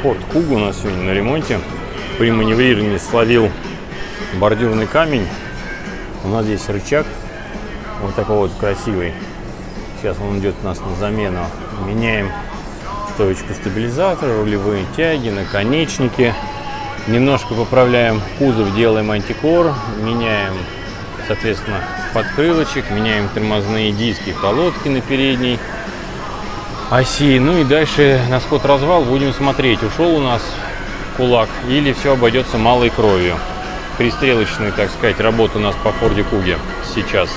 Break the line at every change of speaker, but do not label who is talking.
Ford Kuga у нас сегодня на ремонте. При маневрировании словил бордюрный камень. У нас здесь рычаг вот такой вот красивый. Сейчас он идет у нас на замену. Меняем стоечку стабилизатора, рулевые тяги, наконечники. Немножко поправляем кузов, делаем антикор. Меняем, соответственно, подкрылочек. Меняем тормозные диски, колодки на передней оси. Ну и дальше на сход-развал будем смотреть, ушел у нас кулак или все обойдется малой кровью. Пристрелочные, так сказать, работы у нас по Форде Куге сейчас.